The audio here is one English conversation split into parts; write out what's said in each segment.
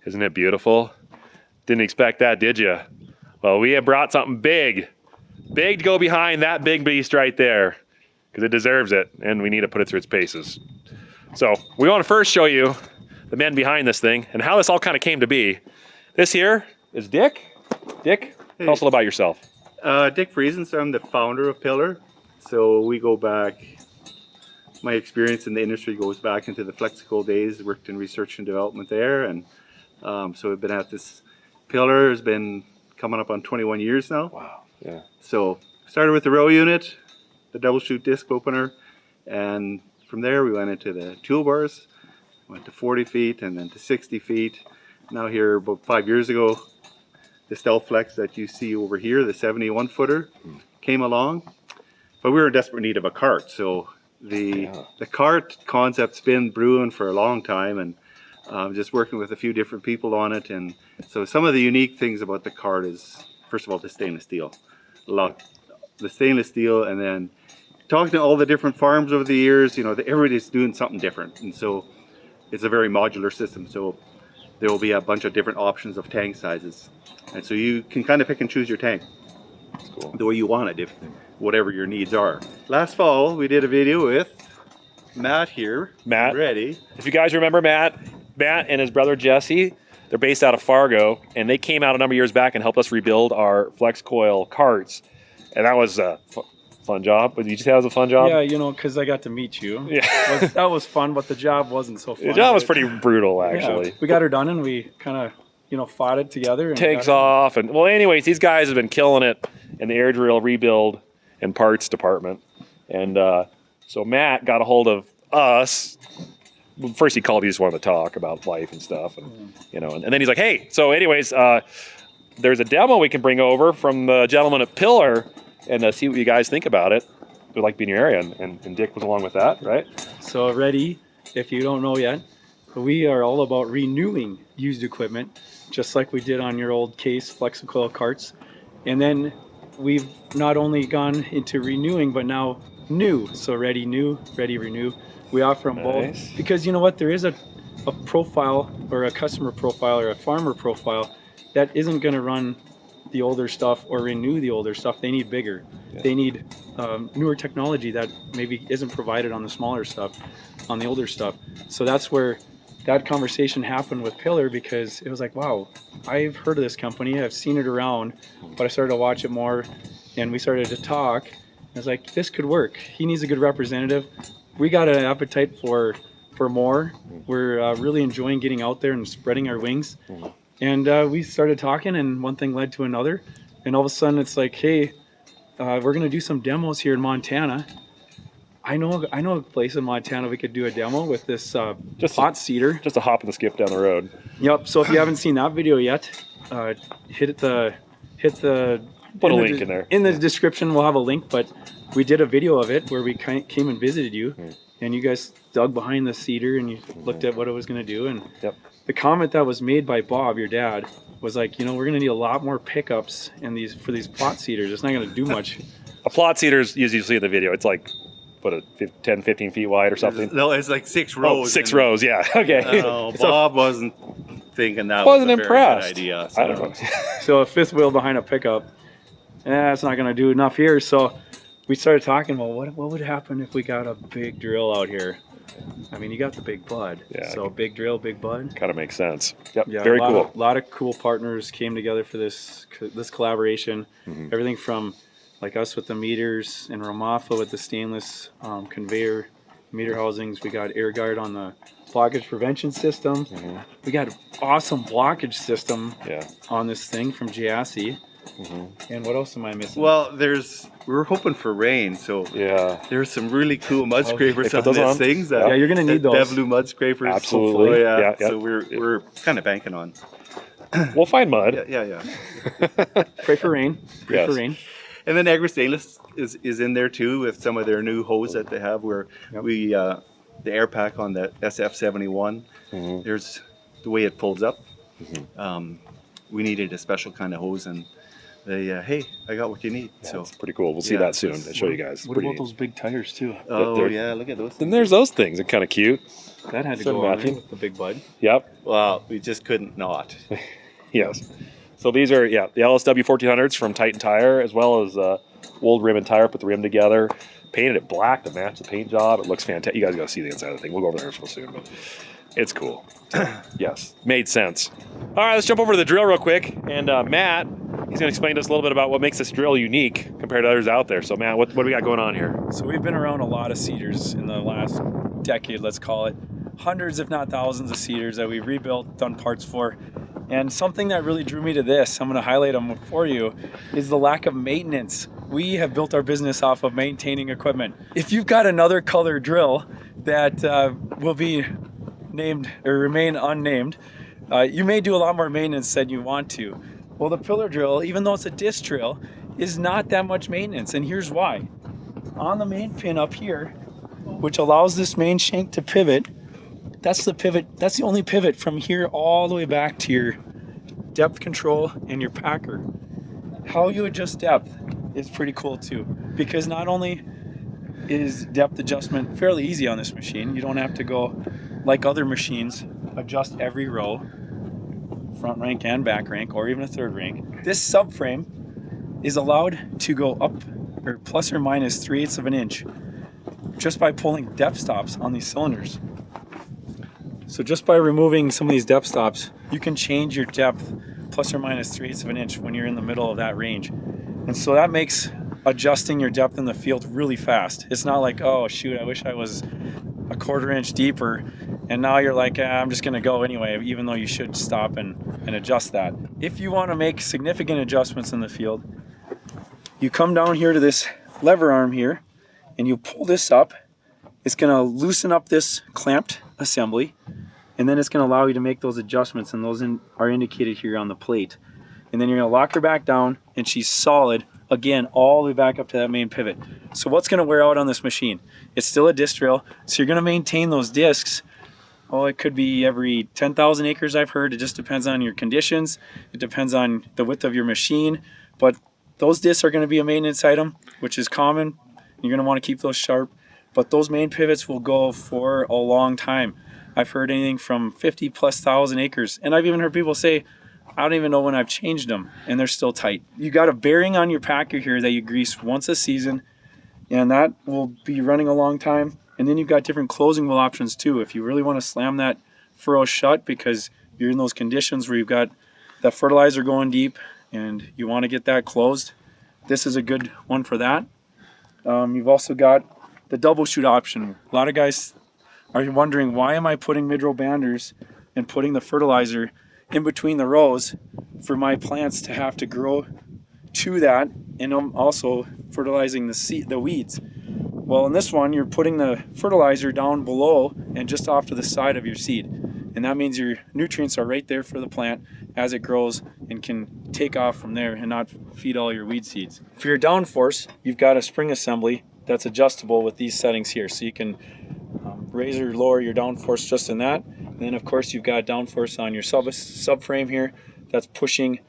Isn't it beautiful? Didn't expect that, did you? Well, we have brought something big. Big to go behind that big beast right there. Because it deserves it, and we need to put it through its paces. So we want to first show you the men behind this thing and how this all kind of came to be. This here is Dick. Dick, tell us a little about yourself. Dick Friesen, so I'm the founder of Pillar. So we go back, my experience in the industry goes back into the Flexicoil days, worked in research and development there. And so we've been at this, Pillar has been coming up on 21 years now. Wow, yeah. So started with the row unit, the double chute disc opener, and from there we went into the toolbars, went to 40 feet and then to 60 feet. Now here about 5 years ago, the StealthFlex that you see over here, the 71 footer, came along, but we were in desperate need of a cart. So the cart concept's been brewing for a long time, and just working with a few different people on it. And so some of the unique things about the cart is, first of all, the stainless steel. The stainless steel, and then talking to all the different farms over the years, you know, everybody's doing something different. And so it's a very modular system. So there will be a bunch of different options of tank sizes. And so you can kind of pick and choose your tank the way you want it, if whatever your needs are. Last fall, we did a video with Matt here. Matt. Ready. If you guys remember Matt and his brother Jesse, they're based out of Fargo, and they came out a number of years back and helped us rebuild our Flexicoil carts. And that was a fun job. Did you say that was a fun job? Yeah, you know, because I got to meet you. Yeah. That was fun, but the job wasn't so fun. The job was pretty brutal, actually. Yeah, we got her done, and we kind of, you know, fought it together. And Takes off. And well, anyways, these guys have been killing it in the air drill rebuild and parts department. And so Matt got a hold of us. First he called, he just wanted to talk about life and stuff. And, you know, and then he's like, hey, so anyways, there's a demo we can bring over from the gentleman at Pillar and see what you guys think about it. We'd like to be in your area. And Dick was along with that, right? So ready, if you don't know yet, we are all about renewing used equipment, just like we did on your old Case Flexicoil carts. And then we've not only gone into renewing, but now new. So ready, new, ready, renew. We offer them both because you know what? There is a profile or a customer profile or a farmer profile that isn't going to run the older stuff or renew the older stuff. They need bigger. Yeah. They need newer technology that maybe isn't provided on the smaller stuff, on the older stuff. So that's where that conversation happened with Pillar, because it was like, wow, I've heard of this company, I've seen it around, but I started to watch it more, and we started to talk. I was like, this could work. He needs a good representative. We got an appetite for more. We're really enjoying getting out there and spreading our wings. And we started talking, and one thing led to another. And all of a sudden, it's like, hey, we're going to do some demos here in Montana. I know a place in Montana we could do a demo with this pot seeder. Just a hop and a skip down the road. Yep. So if you haven't seen that video yet, hit the. Put a link in there. In the description, we'll have a link. But we did a video of it where we came and visited you, and you guys dug behind the seeder and you looked at what it was going to do. And the comment that was made by Bob, your dad, was like, you know, we're going to need a lot more pickups for these plot seeders. It's not going to do much. A plot seeder is, as you see in the video, it's like, what, 10, 15 feet wide or something? No, it's like 6 rows. Oh, 6 rows, yeah. Okay. Bob wasn't thinking that wasn't was a impressed. very good idea. So. I don't know. So a fifth wheel behind a pickup, it's not going to do enough here. So we started talking, well, what would happen if we got a big drill out here? I mean, you got the big bud. Yeah, so big drill, big bud. Kind of makes sense. Yep. Yeah, Very cool. A lot of cool partners came together for this collaboration. Everything from like us with the meters and Ramafa with the stainless conveyor meter housings. We got AirGuard on the blockage prevention system. We got an awesome blockage system on this thing from Jassy. And what else am I missing? Well, we're hoping for rain, so there's some really cool mud scrapers on these things. You're gonna need those. Devlu mud scrapers. Absolutely. So we're kind of banking on. We'll find mud. Yeah. Pray for rain. Pray for rain. And then Agri Stainless is in there too with some of their new hose that they have. Where we the air pack on the SF71. There's the way it folds up. We needed a special kind of hose, and hey, I got what you need. Yeah, So, it's pretty cool. We'll see Yeah, that soon. it's- I'll show you guys. What Pretty about neat. those big tires too? oh they're- yeah, look at those. Then there's those things. They're kind of cute. That had to So go on matching. there with the big bud. Yep. Wow, we just couldn't not. Yes. So these are, the LSW 1400s from Titan Tire, as well as Old Rim and Tire. Put the rim together, painted it black to match the paint job. It looks fantastic. You guys got to see the inside of the thing. We'll go over there real soon, but it's cool. So, yes, made sense. All right, let's jump over to the drill real quick. And Matt, he's going to explain to us a little bit about what makes this drill unique compared to others out there. So Matt, what do we got going on here? So we've been around a lot of seeders in the last decade, let's call it. Hundreds, if not thousands of seeders that we've rebuilt, done parts for. And something that really drew me to this, I'm going to highlight them for you, is the lack of maintenance. We have built our business off of maintaining equipment. If you've got another color drill that will be named or remain unnamed, you may do a lot more maintenance than you want to. Well, the pillar drill, even though it's a disc drill, is not that much maintenance, and here's why. On the main pin up here, which allows this main shank to pivot, that's the pivot. That's the only pivot from here all the way back to your depth control and your packer. How you adjust depth is pretty cool too, because not only is depth adjustment fairly easy on this machine, you don't have to go like other machines, adjust every row, front rank and back rank, or even a third rank. This subframe is allowed to go up or plus or minus 3/8 of an inch just by pulling depth stops on these cylinders. So just by removing some of these depth stops, you can change your depth plus or minus 3/8 of an inch when you're in the middle of that range. And so that makes adjusting your depth in the field really fast. It's not like, oh shoot, I wish I was a 1/4 inch deeper, and now you're like, I'm just gonna go anyway, even though you should stop and adjust that. If you wanna make significant adjustments in the field, you come down here to this lever arm here, and you pull this up. It's gonna loosen up this clamped assembly, and then it's going to allow you to make those adjustments, and those are indicated here on the plate. And then you're going to lock her back down, and she's solid again all the way back up to that main pivot. So what's going to wear out on this machine? It's still a disc drill, so you're going to maintain those discs. Oh, it could be every 10,000 acres, I've heard. It just depends on your conditions. It depends on the width of your machine, but those discs are going to be a maintenance item, which is common. You're going to want to keep those sharp, but those main pivots will go for a long time. I've heard anything from 50,000+ acres, and I've even heard people say, I don't even know when I've changed them, and they're still tight. You got a bearing on your packer here that you grease once a season, and that will be running a long time. And then you've got different closing wheel options too. If you really want to slam that furrow shut because you're in those conditions where you've got that fertilizer going deep and you want to get that closed, this is a good one for that. You've also got the double shoot option. A lot of guys are wondering, why am I putting mid-row banders and putting the fertilizer in between the rows for my plants to have to grow to that, and I'm also fertilizing the weeds. Well, in this one, you're putting the fertilizer down below and just off to the side of your seed. And that means your nutrients are right there for the plant as it grows and can take off from there and not feed all your weed seeds. For your downforce, you've got a spring assembly that's adjustable with these settings here. So you can raise or lower your downforce just in that. And then of course you've got downforce on your subframe here that's pushing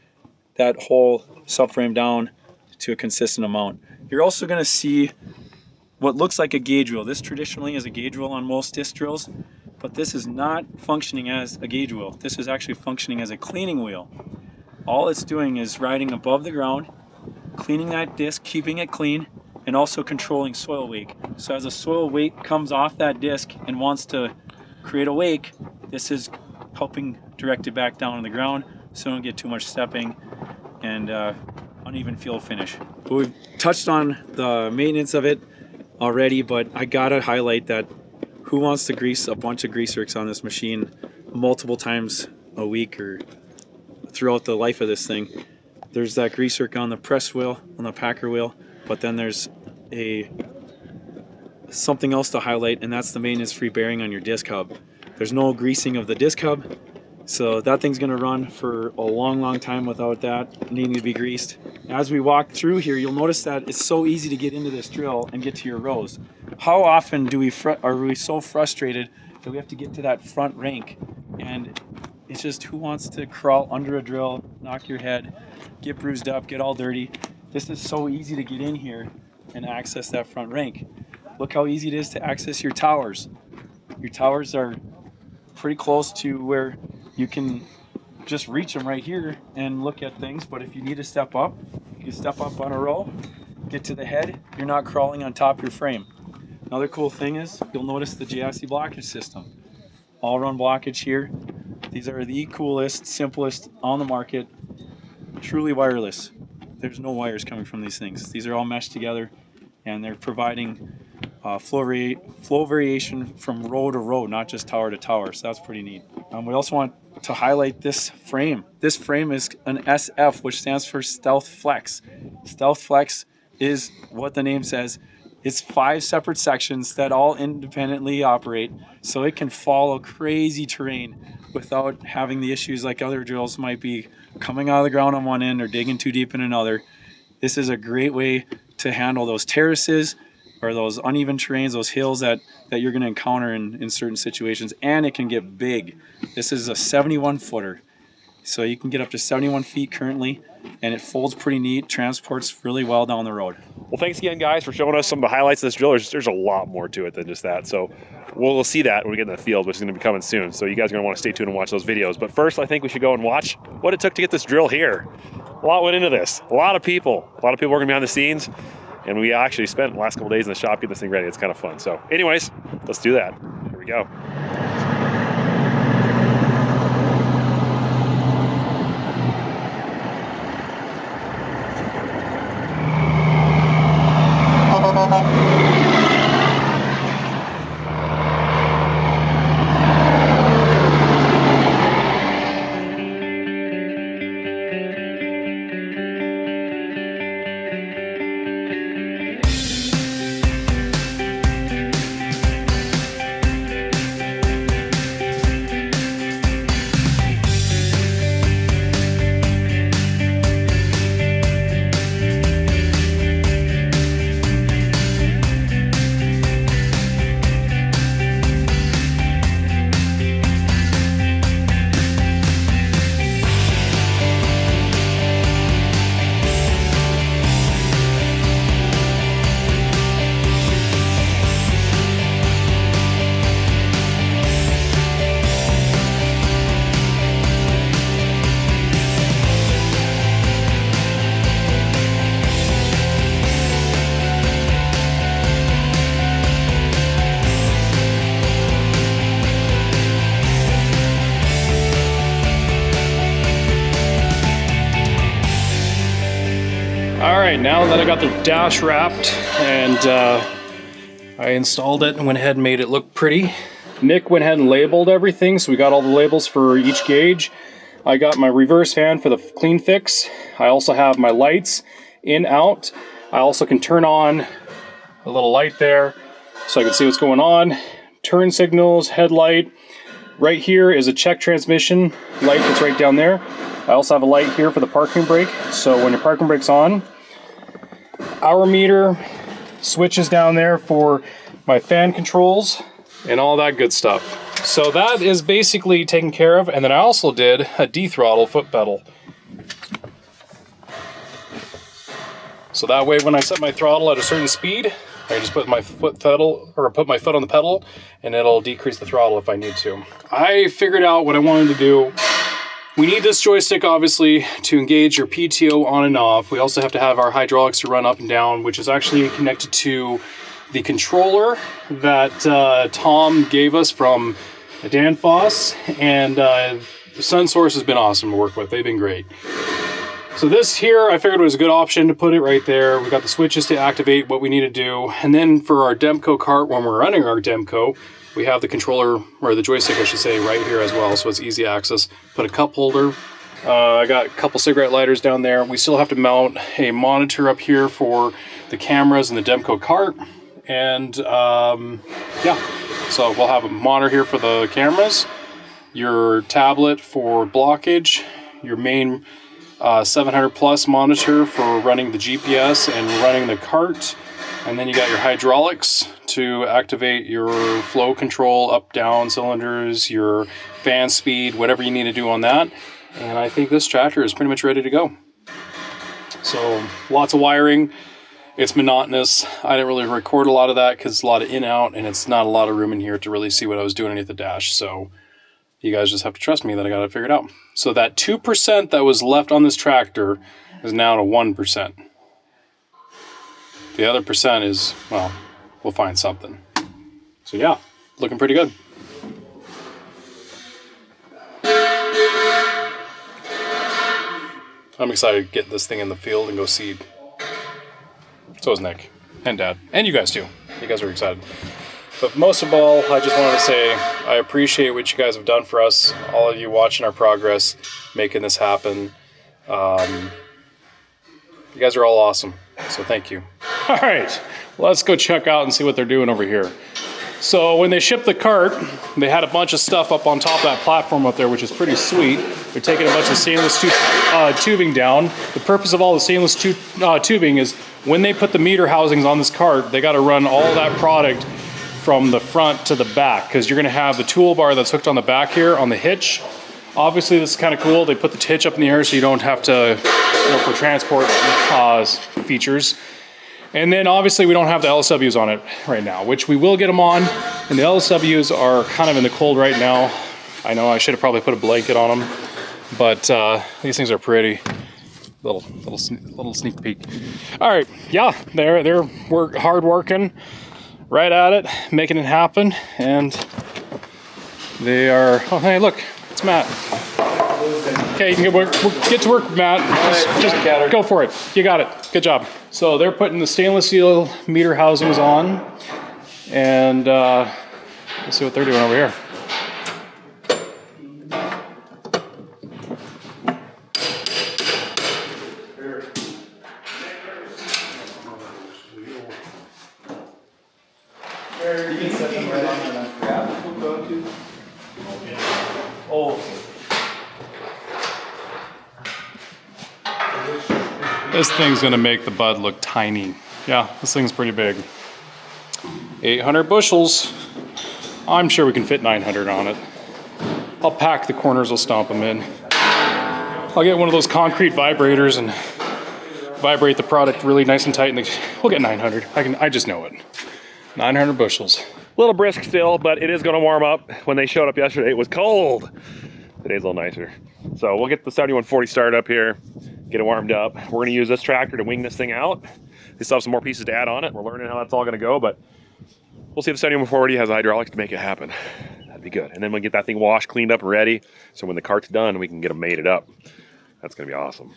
that whole subframe down to a consistent amount. You're also going to see what looks like a gauge wheel. This traditionally is a gauge wheel on most disc drills, but this is not functioning as a gauge wheel. This is actually functioning as a cleaning wheel. All it's doing is riding above the ground, cleaning that disc, keeping it clean, and also controlling soil wake. So as a soil wake comes off that disc and wants to create a wake, this is helping direct it back down on the ground so you don't get too much stepping and uneven field finish. But we've touched on the maintenance of it already, but I gotta highlight that who wants to grease a bunch of grease works on this machine multiple times a week or throughout the life of this thing? There's that grease work on the press wheel, on the packer wheel, but then there's something else to highlight, and that's the maintenance-free bearing on your disc hub. There's no greasing of the disc hub, so that thing's gonna run for a long time without that needing to be greased. As we walk through here, you'll notice that it's so easy to get into this drill and get to your rows. How often are we so frustrated that we have to get to that front rank? And It's just who wants to crawl under a drill, knock your head, get bruised up, get all dirty. This is so easy to get in here and access that front rank. Look how easy it is to access your towers. Your towers are pretty close to where you can just reach them right here and look at things. But if you need to step up, you step up on a row, get to the head, you're not crawling on top of your frame. Another cool thing is you'll notice the JSC blockage system. All-around blockage here. These are the coolest, simplest on the market, truly wireless. There's no wires coming from these things. These are all meshed together, and they're providing flow variation from row to row, not just tower to tower. So that's pretty neat. We also want to highlight this frame. This frame is an SF, which stands for Stealth Flex. Stealth Flex is what the name says. It's 5 separate sections that all independently operate, so it can follow crazy terrain without having the issues like other drills might be coming out of the ground on one end or digging too deep in another. This is a great way to handle those terraces or those uneven terrains, those hills that you're going to encounter in certain situations, and it can get big. This is a 71 footer, so you can get up to 71 feet currently, and it folds pretty neat, transports really well down the road. Well, thanks again, guys, for showing us some of the highlights of this drill. There's a lot more to it than just that. So we'll see that when we get in the field, which is going to be coming soon. So you guys are going to want to stay tuned and watch those videos. But first, I think we should go and watch what it took to get this drill here. A lot went into this. A lot of people working behind the scenes. And we actually spent the last couple days in the shop getting this thing ready. It's kind of fun. So anyways, let's do that. Here we go. Alright, now that I got the dash wrapped and I installed it and went ahead and made it look pretty, Nick went ahead and labeled everything, so we got all the labels for each gauge. I got my reverse fan for the clean fix. I also have my lights in, out. I also can turn on a little light there so I can see what's going on. Turn signals, headlight. Right here is a check transmission light that's right down there. I also have a light here for the parking brake, so when your parking brake's on. Hour meter, switches down there for my fan controls, and all that good stuff. So that is basically taken care of, and then I also did a dethrottle foot pedal. So that way when I set my throttle at a certain speed, I just put my foot on the pedal, and it'll decrease the throttle if I need to. I figured out what I wanted to do. We need this joystick, obviously, to engage your PTO on and off. We also have to have our hydraulics to run up and down, which is actually connected to the controller that Tom gave us from Danfoss, and SunSource has been awesome to work with. They've been great. So this here, I figured was a good option to put it right there. We got the switches to activate what we need to do. And then for our Demco cart, when we're running our Demco, we have the controller, or the joystick I should say, right here as well, so it's easy access. Put a cup holder. I got a couple cigarette lighters down there. We still have to mount a monitor up here for the cameras and the Demco cart. And yeah, so we'll have a monitor here for the cameras, your tablet for blockage, your main 700 plus monitor for running the GPS and running the cart. And then you got your hydraulics to activate your flow control, up, down cylinders, your fan speed, whatever you need to do on that. And I think this tractor is pretty much ready to go. So lots of wiring. It's monotonous. I didn't really record a lot of that because it's a lot of in out and it's not a lot of room in here to really see what I was doing underneath the dash. So you guys just have to trust me that I got it figured out. So that 2% that was left on this tractor is now to 1%. The other percent is, well, we'll find something. So yeah, looking pretty good. I'm excited to get this thing in the field and go seed. So is Nick and Dad, and you guys too. You guys are excited. But most of all, I just wanted to say I appreciate what you guys have done for us, all of you watching our progress, making this happen. You guys are all awesome, so thank you. All right, let's go check out and see what they're doing over here. So when they shipped the cart, they had a bunch of stuff up on top of that platform up there, which is pretty sweet. They're taking a bunch of stainless tubing down. The purpose of all the stainless tubing is when they put the meter housings on this cart, they got to run all that product from the front to the back, because you're going to have the toolbar that's hooked on the back here on the hitch. Obviously, this is kind of cool. They put the hitch up in the air so you don't have to, for transport features. And then obviously we don't have the LSWs on it right now, which we will get them on. And the LSWs are kind of in the cold right now. I know I should have probably put a blanket on them, but these things are pretty. Little sneak peek. All right, yeah, they're hard working, right at it, making it happen, and they are. Oh, hey, look, it's Matt. Okay, you can get to work, Matt. Just go for it. You got it. Good job. So they're putting the stainless steel meter housings on, and let's see what they're doing over here. You can set them right on the grab. Oh. This thing's gonna make the bud look tiny. Yeah, this thing's pretty big. 800 bushels. I'm sure we can fit 900 on it. I'll pack the corners, I'll stomp them in. I'll get one of those concrete vibrators and vibrate the product really nice and tight, and we'll get 900. I just know it. 900 bushels. A little brisk still, but it is going to warm up. When they showed up yesterday, it was cold. Today's a little nicer. So we'll get the 7140 started up here, get it warmed up. We're going to use this tractor to wing this thing out. We still have some more pieces to add on it. We're learning how that's all going to go, but we'll see if the 7140 has hydraulics to make it happen. That'd be good. And then we'll get that thing washed, cleaned up, and ready. So when the cart's done, we can get them mated up. That's going to be awesome.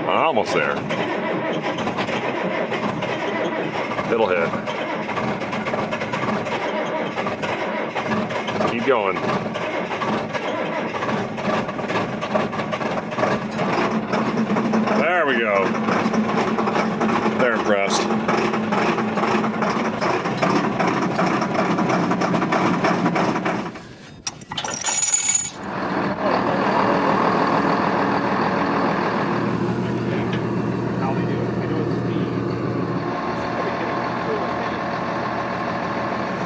Almost there. It'll hit. Keep going. There we go. They're impressed.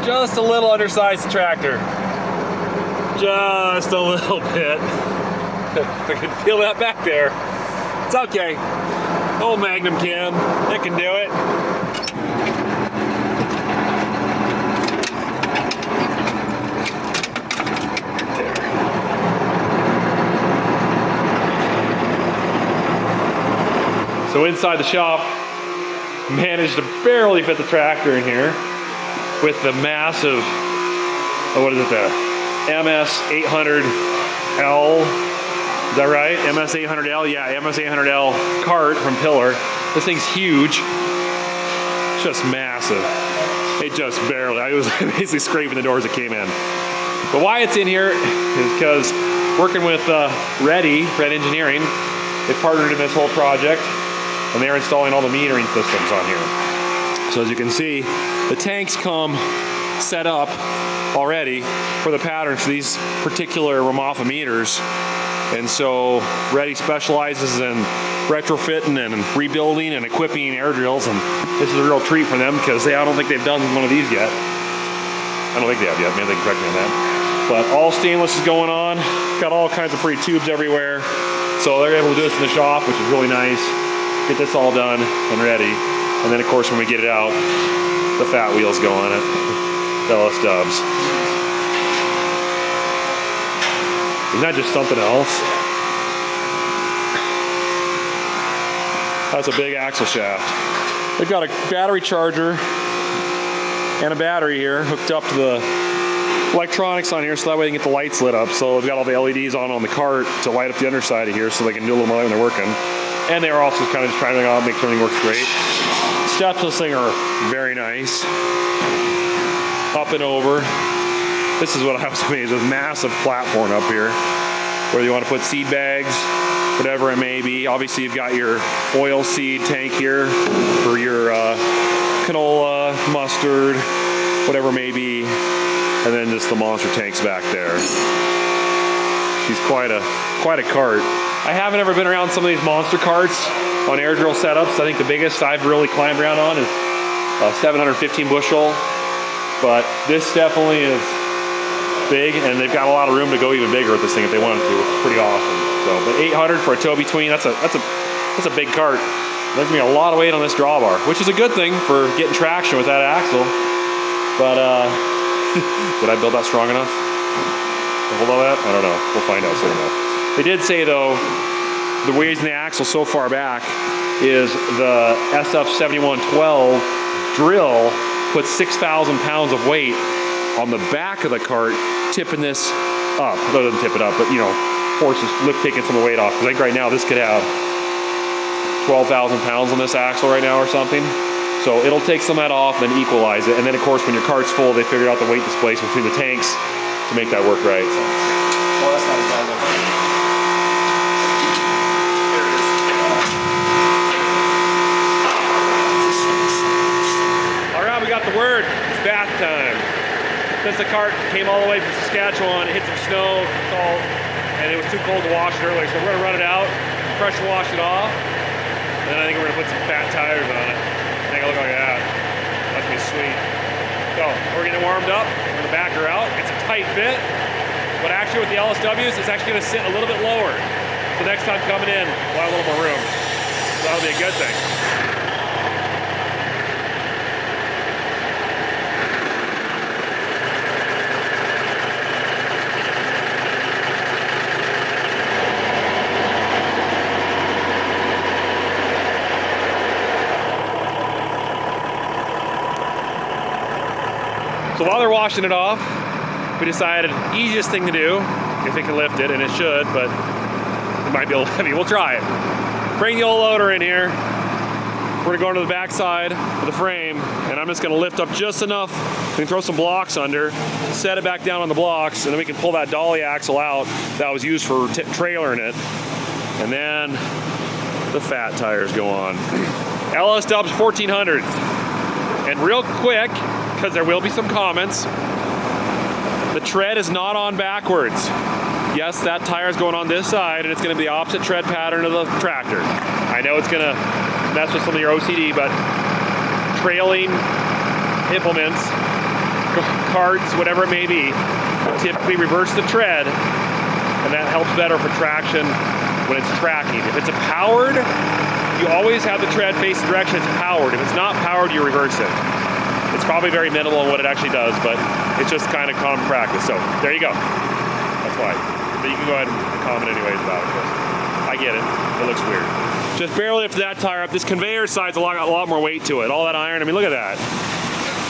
Just a little undersized tractor. Just a little bit. I can feel that back there. It's okay. Old Magnum can. It can do it. There. So inside the shop, managed to barely fit the tractor in here with the massive, what is it, the MS800L, is that right? MS800L, yeah, MS800L cart from Pillar. This thing's huge, just massive. It just barely, I was basically scraping the door as it came in. But why it's in here is because working with Red Engineering, they partnered in this whole project, and they're installing all the metering systems on here. So as you can see, the tanks come set up already for the patterns for these particular Ramafa meters. And so Reddy specializes in retrofitting and rebuilding and equipping air drills, and this is a real treat for them because I don't think they've done one of these yet. I don't think they have yet, maybe they can correct me on that. But all stainless is going on, got all kinds of pretty tubes everywhere. So they're able to do this in the shop, which is really nice. Get this all done and ready. And then of course when we get it out, the fat wheels go on it. LS Dubs. Isn't that just something else? That's a big axle shaft. They've got a battery charger and a battery here hooked up to the electronics on here, so that way they can get the lights lit up. So they've got all the LEDs on the cart to light up the underside of here so they can do a little more light when they're working. And they're also kind of just trying to make sure everything works great. Steps of this thing are very nice. Up and over. This is what I was amazed with. Massive platform up here. Whether you want to put seed bags, whatever it may be. Obviously you've got your oil seed tank here for your canola, mustard, whatever it may be. And then just the monster tanks back there. She's quite a cart. I haven't ever been around some of these monster carts on air drill setups. I think the biggest I've really climbed around on is a 715 bushel. But this definitely is big, and they've got a lot of room to go even bigger with this thing if they wanted to. It's pretty awesome. So, but 800 for a tow between, that's a big cart. There's gonna be a lot of weight on this drawbar, which is a good thing for getting traction with that axle. But did I build that strong enough to hold all that? I don't know. We'll find out soon enough. They did say though, the reason the axle so far back is the SF7112 drill puts 6,000 pounds of weight on the back of the cart, tipping this up. It doesn't tip it up, but you know, forces taking some of the weight off. Because I think right now this could have 12,000 pounds on this axle right now or something. So it'll take some of that off, then equalize it. And then of course when your cart's full, they figured out the weight displacement between the tanks to make that work right. So. Well, that's not as bad as I thought. We got the word. It's bath time. Since the cart came all the way from Saskatchewan, it hit some snow, salt, and it was too cold to wash it earlier. So we're gonna run it out, pressure wash it off, and then I think we're gonna put some fat tires on it. Make it look like that. That's gonna be sweet. So we're getting it warmed up. We're gonna back her out. It's a tight fit, but actually with the LSWs, it's actually gonna sit a little bit lower. So next time coming in, we'll have a little more room. So that'll be a good thing. So while they're washing it off, we decided easiest thing to do, if it can lift it, and it should, but it might be a little heavy. We'll try it. Bring the old loader in here. We're gonna go into the back side of the frame, and I'm just gonna lift up just enough. We can throw some blocks under, set it back down on the blocks, and then we can pull that dolly axle out that was used for trailering it. And then the fat tires go on. LS Dubs 1400s. And real quick, because there will be some comments, the tread is not on backwards. Yes, that tire is going on this side, and it's going to be the opposite tread pattern of the tractor. I know it's going to mess with some of your OCD, but trailing implements, carts, whatever it may be, typically reverse the tread, and that helps better for traction when it's tracking. If it's a powered, you always have the tread face the direction it's powered. If it's not powered, you reverse it. It's probably very minimal in what it actually does, but it's just kind of common practice. So there you go. That's why. But you can go ahead and comment anyways about it. I get it. It looks weird. Just barely lift that tire up. This conveyor side's got a lot more weight to it. All that iron. I mean, look at that.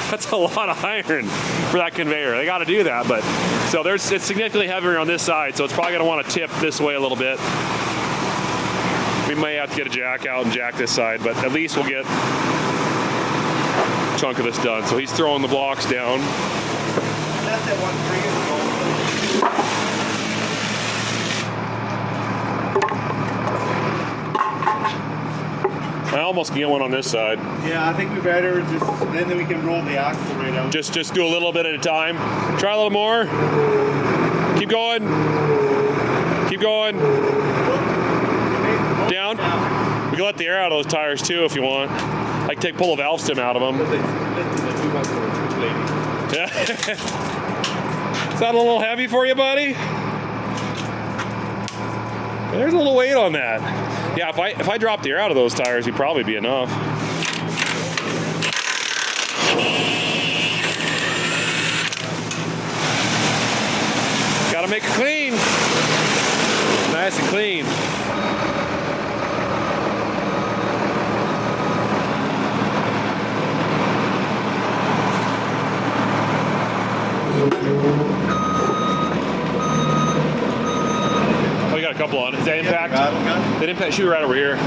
That's a lot of iron for that conveyor. They got to do that, but so it's significantly heavier on this side, so it's probably going to want to tip this way a little bit. We may have to get a jack out and jack this side, but at least we'll get a chunk of this done. So he's throwing the blocks down. That's that one for you. I almost can get one on this side. Yeah, I think we better just, then we can roll the axle right out. Just do a little bit at a time. Try a little more. Keep going. Keep going. Down. We can let the air out of those tires too if you want. I can pull a valve stem out of them. Yeah. Is that a little heavy for you, buddy? There's a little weight on that. Yeah, if I dropped the air out of those tires, it'd probably be enough. Gotta make it clean. Nice and clean. Oh, you got a couple on. Is that impact? That impact shoot right over here.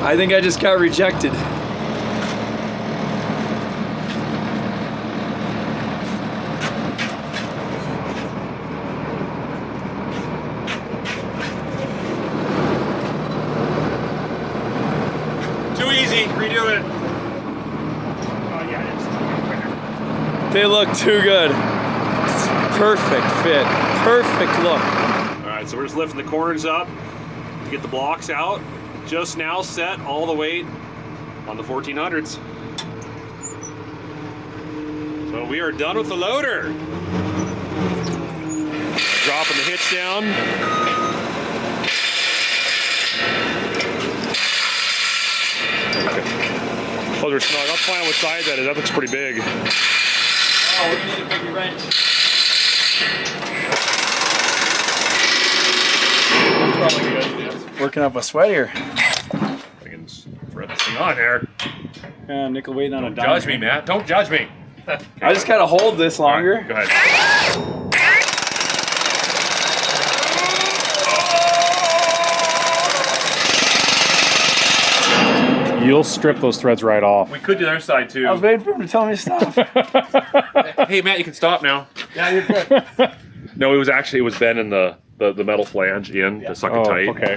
I think I just got rejected. Too easy. Redo it. They look too good. Perfect fit. Perfect look. All right, so we're just lifting the corners up to get the blocks out. Just now set all the weight on the 1400s. So we are done with the loader. Dropping the hitch down. Okay. Those are snug. I'll find out what size that is. That looks pretty big. Oh, we need a bigger wrench. That's probably good. Working up a sweat here. I can thread this thing on there. Yeah, nickel weight on a dime. Judge me, Matt. Don't judge me. Okay. I just gotta hold this longer. Go ahead. You'll strip those threads right off. We could do the other side too. I was waiting for him to tell me to stop. Hey, Matt, you can stop now. Yeah, you're good. No, it was bending the metal flange in to suck it tight. Okay.